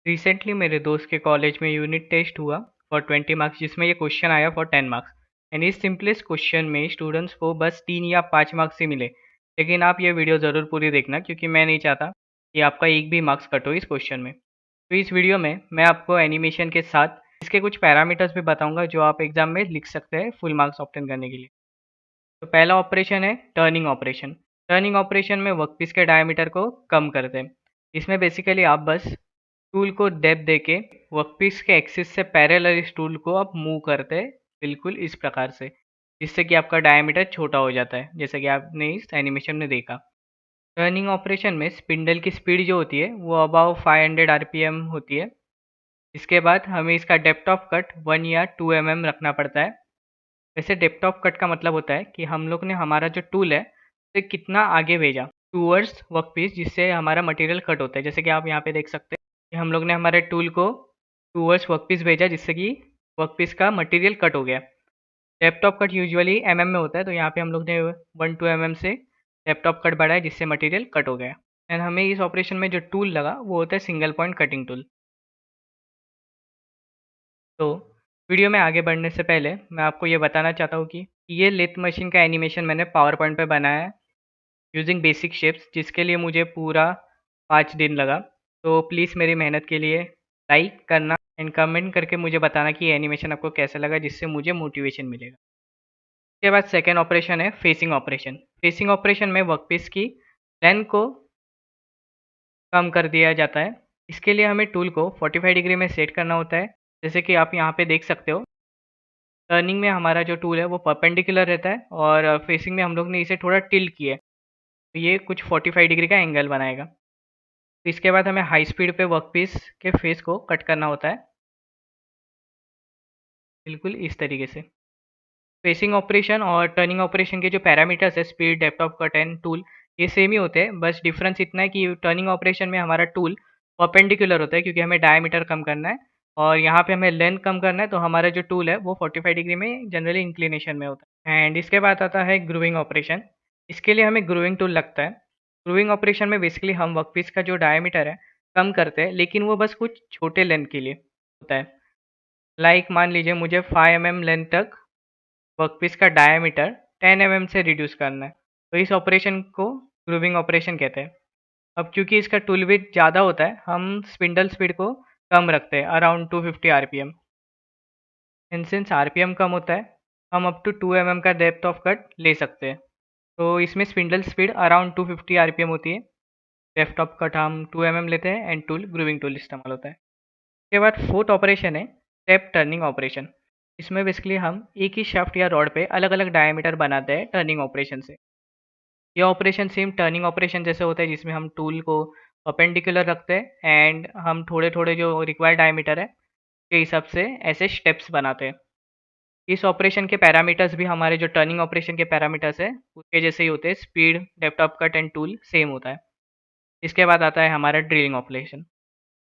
Recently मेरे दोस्त के कॉलेज में यूनिट टेस्ट हुआ फॉर 20 मार्क्स, जिसमें ये क्वेश्चन आया फॉर 10 मार्क्स। एंड इस सिंपलेस्ट क्वेश्चन में स्टूडेंट्स को बस 3 या 5 मार्क्स ही मिले। लेकिन आप ये वीडियो ज़रूर पूरी देखना, क्योंकि मैं नहीं चाहता कि आपका एक भी मार्क्स कट हो इस क्वेश्चन में। तो इस वीडियो में मैं आपको एनिमेशन के साथ इसके कुछ पैरामीटर्स भी बताऊंगा जो आप एग्जाम में लिख सकते हैं फुल मार्क्स ऑब्टेन करने के लिए। तो पहला ऑपरेशन है टर्निंग ऑपरेशन। टर्निंग ऑपरेशन में वर्कपीस के डायमीटर को कम करते हैं। इसमें बेसिकली आप बस टूल को डेप्थ देके वर्कपीस के एक्सिस से पैरेलल इस टूल को आप मूव करते हैं, बिल्कुल इस प्रकार से, जिससे कि आपका डायमीटर छोटा हो जाता है, जैसे कि आपने इस एनिमेशन में देखा। टर्निंग ऑपरेशन में स्पिंडल की स्पीड जो होती है वो अबाव 500 आरपीएम होती है। इसके बाद हमें इसका डेप्थ ऑफ कट 1 या 2 mm रखना पड़ता है। वैसे डेप्थ ऑफ कट का मतलब होता है कि हम लोग ने हमारा जो टूल है उसे कितना आगे भेजा टूवर्ड्स वर्कपीस, जिससे हमारा मटेरियल कट होता है। जैसे कि आप यहाँ पे देख सकते हैं कि हम लोग ने हमारे टूल को टूवर्ड्स वर्कपीस भेजा, जिससे कि वर्कपीस का मटेरियल कट हो गया। डेप्थ ऑफ कट यूजुअली में होता है, तो यहाँ पे हम लोग ने 1-2 mm से डेप्थ ऑफ कट बढ़ाया, जिससे मटेरियल कट हो गया। एंड हमें इस ऑपरेशन में जो टूल लगा वो होता है सिंगल पॉइंट कटिंग टूल। तो वीडियो में आगे बढ़ने से पहले मैं आपको ये बताना चाहता हूँ कि ये लेथ मशीन का एनिमेशन मैंने पावर पॉइंट पे बनाया है यूजिंग बेसिक शेप्स, जिसके लिए मुझे पूरा 5 दिन लगा। तो प्लीज़ मेरी मेहनत के लिए लाइक करना एंड कमेंट करके मुझे बताना कि ये एनिमेशन आपको कैसा लगा, जिससे मुझे मोटिवेशन मिलेगा। उसके बाद सेकेंड ऑपरेशन है फेसिंग ऑपरेशन। फेसिंग ऑपरेशन में वर्कपीस की लेंथ को कम कर दिया जाता है। इसके लिए हमें टूल को 45 डिग्री में सेट करना होता है। जैसे कि आप यहाँ पे देख सकते हो, टर्निंग में हमारा जो टूल है वो परपेंडिकुलर रहता है और फेसिंग में हम लोग ने इसे थोड़ा टिल्ट किया है, तो ये कुछ 45 डिग्री का एंगल बनाएगा। तो इसके बाद हमें हाई स्पीड पे वर्कपीस के फेस को कट करना होता है, बिल्कुल इस तरीके से। फेसिंग ऑपरेशन और टर्निंग ऑपरेशन के जो पैरामीटर्स है speed, depth of cut and tool, ये सेम ही होते हैं। बस डिफरेंस इतना है कि टर्निंग ऑपरेशन में हमारा टूल परपेंडिकुलर होता है, क्योंकि हमें डायमीटर कम करना है, और यहाँ पे हमें लेंथ कम करना है, तो हमारा जो टूल है वो 45 डिग्री में जनरली इंक्लिनेशन में होता है। एंड इसके बाद आता है ग्रूविंग ऑपरेशन। इसके लिए हमें ग्रूविंग टूल लगता है। ग्रूविंग ऑपरेशन में बेसिकली हम वर्कपीस का जो डायमीटर है कम करते हैं, लेकिन वो बस कुछ छोटे लेंथ के लिए होता है। लाइक मान लीजिए मुझे 5 mm लेंथ तक वर्कपीस का डायमीटर 10 mm से रिड्यूस करना है, तो इस ऑपरेशन को ग्रूविंग ऑपरेशन कहते हैं। अब क्योंकि इसका टूल विड्थ ज़्यादा होता है, हम स्पिंडल स्पीड को कम रखते हैं, around 250 RPM. And since RPM कम होता है, हम अप टू 2 mm का डेप्थ ऑफ कट ले सकते हैं। तो इसमें स्पिंडल स्पीड अराउंड 250 आरपीएम होती है। डेप्थ ऑफ कट हम 2 mm लेते हैं एंड टूल ग्रूविंग टूल इस्तेमाल होता है। उसके बाद फोर्थ ऑपरेशन है स्टेप टर्निंग ऑपरेशन। इसमें बेसिकली हम एक ही शाफ्ट या रॉड पे अलग अलग डायमीटर बनाते हैं टर्निंग ऑपरेशन से। ये ऑपरेशन सेम टर्निंग ऑपरेशन जैसे होता है, जिसमें हम टूल को परपेंडिकुलर रखते हैं एंड हम थोड़े थोड़े जो रिक्वायर्ड डायमीटर है के हिसाब से ऐसे स्टेप्स बनाते हैं। इस ऑपरेशन के पैरामीटर्स भी हमारे जो टर्निंग ऑपरेशन के पैरामीटर्स है उसके जैसे ही होते हैं। Speed, depth of cut and tool same होता है। इसके बाद आता है हमारा ड्रिलिंग ऑपरेशन।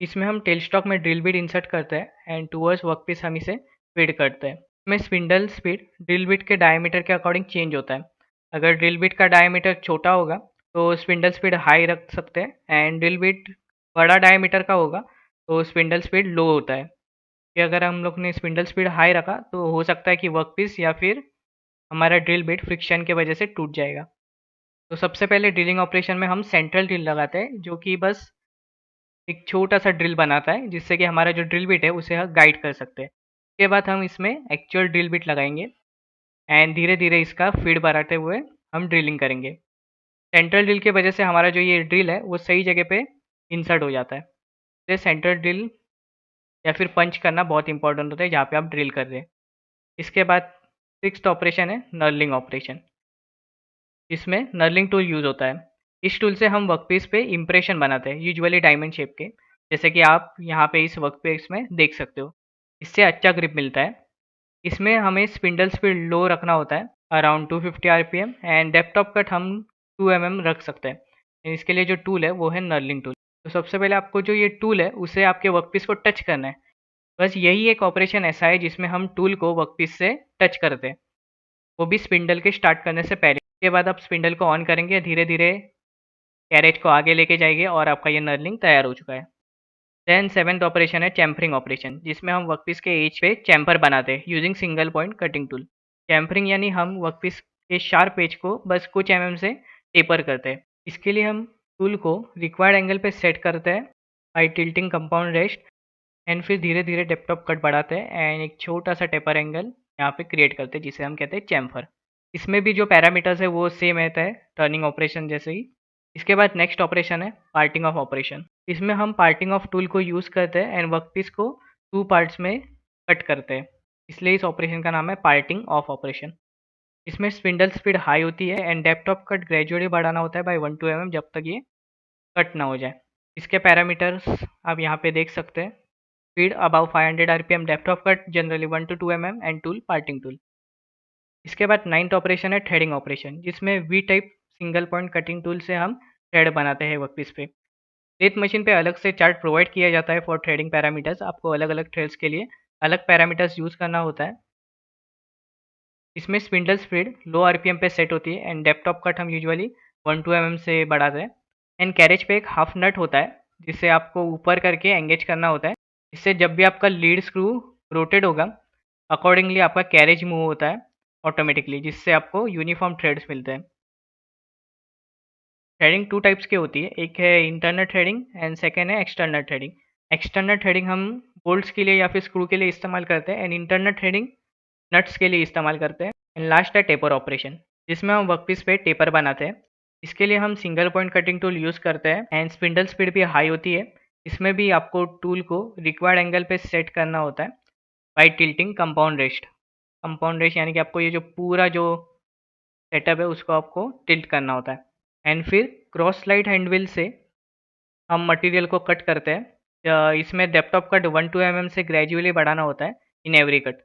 इसमें हम टेल स्टॉक में ड्रिल बिट इंसर्ट करते हैं एंड टूवर्ड्स वर्कपीस हम इसे फीड करते हैं। इसमें स्पिंडल स्पीड ड्रिल बिट के डायमीटर के अकॉर्डिंग चेंज होता है। अगर ड्रिल बिट का डायमीटर छोटा होगा तो स्पिंडल स्पीड हाई रख सकते हैं, एंड ड्रिल बिट बड़ा डायमीटर का होगा तो स्पिंडल स्पीड लो होता है। कि अगर हम लोग ने स्पिंडल स्पीड हाई रखा तो हो सकता है कि वर्कपीस या फिर हमारा ड्रिल बिट फ्रिक्शन की वजह से टूट जाएगा। तो सबसे पहले ड्रिलिंग ऑपरेशन में हम सेंट्रल ड्रिल लगाते हैं, जो कि बस एक छोटा-सा ड्रिल बनाता है, जिससे कि हमारा जो ड्रिल बिट है उसे हम गाइड कर सकते हैं। उसके बाद हम इसमें एक्चुअल ड्रिल बिट लगाएँगे एंड धीरे-धीरे इसका फीड बढ़ाते हुए हम ड्रिलिंग करेंगे। सेंट्रल ड्रिल की वजह से हमारा जो ये ड्रिल है वो सही जगह पे इंसर्ट हो जाता है। तो सेंट्रल ड्रिल या फिर पंच करना बहुत इंपॉर्टेंट होता है जहाँ पे आप ड्रिल कर रहे हैं। इसके बाद सिक्स्थ ऑपरेशन है नर्लिंग ऑपरेशन। इसमें नर्लिंग टूल यूज़ होता है। इस टूल से हम वर्कपीस पे इम्प्रेशन बनाते हैं, यूजुअली डायमंड शेप के, जैसे कि आप यहाँ पे इस वर्कपीस में देख सकते हो। इससे अच्छा ग्रिप मिलता है। इसमें हमें स्पिंडल स्पीड लो रखना होता है, around 250 RPM, and depth of cut हम 2 mm रख सकते हैं। इसके लिए जो टूल है वो है नर्लिंग टूल। तो सबसे पहले आपको जो ये टूल है उसे आपके वर्कपीस को टच करना है। बस यही एक ऑपरेशन ऐसा है जिसमें हम टूल को वर्कपीस से टच करते हैं, वो भी स्पिंडल के स्टार्ट करने से पहले। उसके बाद आप स्पिंडल को ऑन करेंगे, धीरे धीरे कैरेज को आगे लेके जाएंगे और आपका ये नर्लिंग तैयार हो चुका है। देन सेवेंथ ऑपरेशन है चैम्फरिंग ऑपरेशन, जिसमें हम वर्कपीस के एज पे चैम्फर बनाते हैं using single point cutting tool. Chamfering यानी हम वर्कपीस के शार्प एज को बस कुछ से टेपर करते हैं। इसके लिए हम टूल को रिक्वायर्ड एंगल पे सेट करते हैं by tilting compound rest, and फिर धीरे धीरे डेप्थ ऑफ कट बढ़ाते हैं एंड एक छोटा सा टेपर एंगल यहाँ पे क्रिएट करते हैं जिसे हम कहते हैं चैम्फर। इसमें भी जो पैरामीटर्स है वो सेम रहता है टर्निंग ऑपरेशन जैसे ही। इसके बाद नेक्स्ट ऑपरेशन है पार्टिंग ऑफ ऑपरेशन। इसमें हम पार्टिंग ऑफ टूल को यूज़ करते हैं एंड वर्कपीस को 2 पार्ट्स में कट करते हैं, इसलिए इस ऑपरेशन का नाम है पार्टिंग ऑफ ऑपरेशन। इसमें स्पिंडल स्पीड हाई होती है and depth of cut gradually बढ़ाना होता है बाई 1 to mm जब तक ये कट ना हो जाए। इसके पैरामीटर्स आप यहाँ पे देख सकते हैं। Speed about 500 RPM, depth of cut generally 1 to 2 mm and tool parting tool. इसके बाद नाइन्थ ऑपरेशन है थ्रेडिंग ऑपरेशन, जिसमें V type single point cutting tool से हम थ्रेड बनाते हैं वर्कपीस पे। लेथ मशीन पे अलग से चार्ट प्रोवाइड किया जाता है फॉर थ्रेडिंग पैरामीटर्स। आपको अलग अलग थ्रेड्स के लिए अलग पैरामीटर्स यूज़ करना होता है। इसमें स्पिंडल स्पीड लो RPM पे सेट होती है एंड डेप्थ ऑफ कट हम यूजुअली 1 to mm से बढ़ाते हैं। एंड कैरेज पे एक हाफ नट होता है जिसे आपको ऊपर करके एंगेज करना होता है। इससे जब भी आपका लीड स्क्रू रोटेट होगा, अकॉर्डिंगली आपका कैरेज मूव होता है ऑटोमेटिकली, जिससे आपको यूनिफॉर्म थ्रेड्स मिलते हैं। थ्रेडिंग 2 टाइप्स की होती है, एक है इंटरनल थ्रेडिंग एंड सेकेंड है एक्सटर्नल थ्रेडिंग। एक्सटर्नल थ्रेडिंग हम बोल्ट्स के लिए या फिर स्क्रू के लिए इस्तेमाल करते हैं एंड इंटरनल थ्रेडिंग नट्स के लिए इस्तेमाल करते हैं। एंड लास्ट है टेपर ऑपरेशन, जिसमें हम वर्कपीस पे टेपर बनाते हैं। इसके लिए हम single point cutting tool use करते हैं एंड स्पिंडल स्पीड भी हाई होती है। इसमें भी आपको टूल को रिक्वायर्ड एंगल पे सेट करना होता है by tilting compound rest. Compound rest यानी कि आपको ये जो पूरा जो सेटअप है उसको आपको टिल्ट करना होता है। एंड फिर क्रॉस स्लाइड हैंडविल से हम मटेरियल को कट करते हैं। इसमें depth of cut 1 to mm से ग्रेजुअली बढ़ाना होता है इन एवरी कट।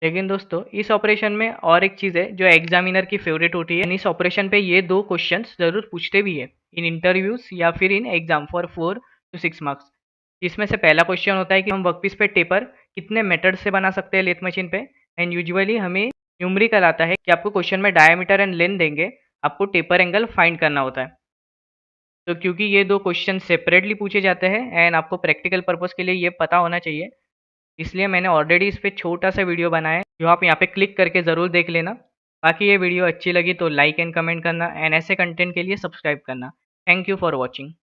लेकिन दोस्तों इस ऑपरेशन में और एक चीज़ है जो एग्जामिनर की फेवरेट होती है। इस ऑपरेशन पे ये 2 क्वेश्चंस ज़रूर पूछते भी है इन इंटरव्यूज़ या फिर in exam for 4 to 6 marks. इसमें से पहला क्वेश्चन होता है कि हम वर्कपीस पे टेपर कितने मेथड से बना सकते हैं लेथ मशीन पे। एंड यूजुअली हमें न्यूमेरिकल आता है कि आपको क्वेश्चन में डायमीटर एंड लेंथ देंगे, आपको टेपर एंगल फाइंड करना होता है। तो क्योंकि ये 2 क्वेश्चन सेपरेटली पूछे जाते हैं एंड आपको प्रैक्टिकल पर्पस के लिए ये पता होना चाहिए, इसलिए मैंने ऑलरेडी इस पे छोटा-सा वीडियो बनाया है, जो आप यहाँ पे क्लिक करके ज़रूर देख लेना। बाकी ये वीडियो अच्छी लगी तो लाइक एंड कमेंट करना एंड ऐसे कंटेंट के लिए सब्सक्राइब करना। Thank you for watching.